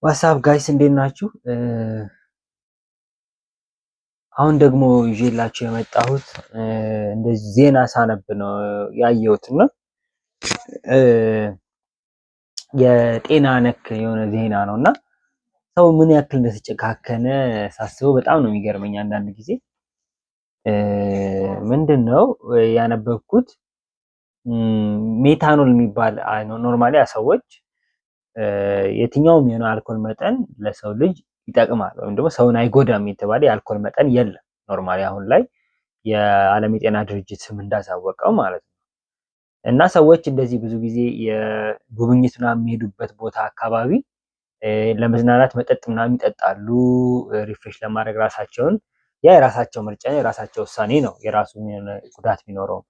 ዋትስአፕ ጋይስ እንዴት ናችሁ? አሁን ደግሞ ይዤላችሁ የመጣሁት እንደዚህ ዜና ሳነብ ነው ያየሁት እና የጤና ነክ የሆነ ዜና ነው እና ሰው ምን ያክል እንደተጨካከነ ሳስበው በጣም ነው የሚገርመኝ። አንዳንድ ጊዜ ምንድነው ያነበብኩት ሜታኖል የሚባል ኖርማሊ ሰዎች የትኛውም የሆነ አልኮል መጠን ለሰው ልጅ ይጠቅማል ወይም ደግሞ ሰውን አይጎዳም የተባለ የአልኮል መጠን የለም። ኖርማሊ አሁን ላይ የዓለም የጤና ድርጅት ስም እንዳሳወቀው ማለት ነው። እና ሰዎች እንደዚህ ብዙ ጊዜ የጉብኝት ምናምን የሚሄዱበት ቦታ አካባቢ ለመዝናናት መጠጥ ምናምን ይጠጣሉ፣ ሪፍሬሽ ለማድረግ ራሳቸውን። ያ የራሳቸው ምርጫ ነው፣ የራሳቸው ውሳኔ ነው፣ የራሱ ጉዳት ቢኖረውም።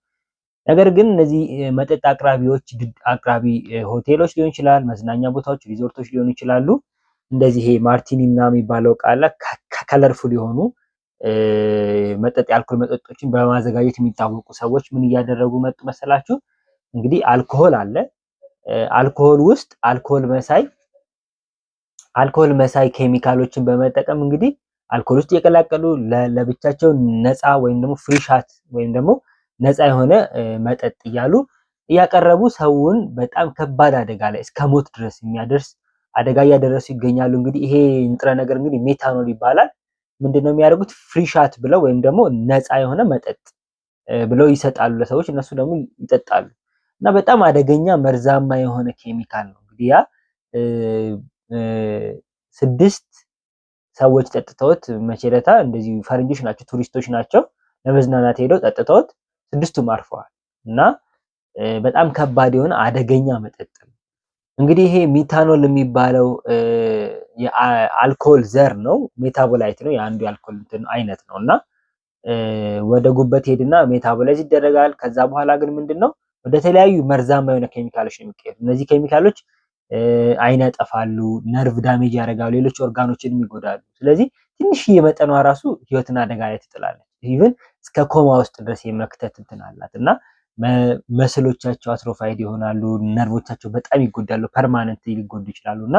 ነገር ግን እነዚህ መጠጥ አቅራቢዎች አቅራቢ ሆቴሎች ሊሆን ይችላል፣ መዝናኛ ቦታዎች፣ ሪዞርቶች ሊሆኑ ይችላሉ። እንደዚህ ይሄ ማርቲኒ ምናምን የሚባለው ቃል ከለርፉል የሆኑ መጠጥ የአልኮል መጠጦችን በማዘጋጀት የሚታወቁ ሰዎች ምን እያደረጉ መጡ መሰላችሁ? እንግዲህ አልኮሆል አለ። አልኮሆል ውስጥ አልኮሆል መሳይ ኬሚካሎችን በመጠቀም እንግዲህ አልኮል ውስጥ የቀላቀሉ ለብቻቸው ነፃ ወይም ደግሞ ፍሪ ሻት ወይም ደግሞ ነፃ የሆነ መጠጥ እያሉ እያቀረቡ ሰውን በጣም ከባድ አደጋ ላይ እስከ ሞት ድረስ የሚያደርስ አደጋ እያደረሱ ይገኛሉ። እንግዲህ ይሄ ንጥረ ነገር እንግዲህ ሜታኖል ይባላል። ምንድነው የሚያደርጉት? ፍሪ ሻት ብለው ወይም ደግሞ ነፃ የሆነ መጠጥ ብለው ይሰጣሉ ለሰዎች፣ እነሱ ደግሞ ይጠጣሉ። እና በጣም አደገኛ መርዛማ የሆነ ኬሚካል ነው። እንግዲህ ያ 6 ሰዎች ጠጥተውት መቼለታ እንደዚህ ፈረንጆች ናቸው፣ ቱሪስቶች ናቸው፣ ለመዝናናት ሄደው ጠጥተውት 6ቱም አርፈዋል። እና በጣም ከባድ የሆነ አደገኛ መጠጥ ነው። እንግዲህ ይሄ ሚታኖል የሚባለው የአልኮል ዘር ነው፣ ሜታቦላይት ነው፣ የአንዱ የአልኮል አይነት ነው። እና ወደ ጉበት ሄድና ሜታቦላይዝ ይደረጋል። ከዛ በኋላ ግን ምንድነው ወደ ተለያዩ መርዛማ የሆነ ኬሚካሎች ነው የሚቀየሩት። እነዚህ ኬሚካሎች አይን ያጠፋሉ፣ ነርቭ ዳሜጅ ያደርጋሉ፣ ሌሎች ኦርጋኖችን ይጎዳሉ። ስለዚህ ትንሽዬ መጠኗ ራሱ ህይወትን አደጋ ላይ ትጥላለች። ኢቭን እስከ ኮማ ውስጥ ድረስ የመክተት እንትን አላት እና መስሎቻቸው አትሮፋይድ ይሆናሉ፣ ነርቮቻቸው በጣም ይጎዳሉ፣ ፐርማነንት ሊጎዱ ይችላሉ። እና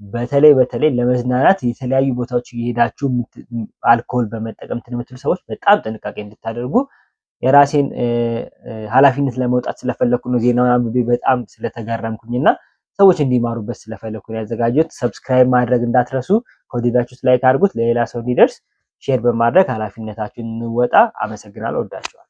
በተለይ ለመዝናናት የተለያዩ ቦታዎች እየሄዳችሁ አልኮል በመጠቀም የምትሉ ሰዎች በጣም ጥንቃቄ እንድታደርጉ የራሴን ኃላፊነት ለመውጣት ስለፈለኩ ነው። ዜናውን አንብቤ በጣም ስለተገረምኩኝና ሰዎች እንዲማሩበት ስለፈለኩ ነው ያዘጋጀሁት። ሰብስክራይብ ማድረግ እንዳትረሱ። ከወደዳችሁት ላይክ አድርጉት፣ ለሌላ ሰው እንዲደርስ ሼር በማድረግ ኃላፊነታችሁን እንወጣ። አመሰግናለሁ። ወዳችኋለሁ።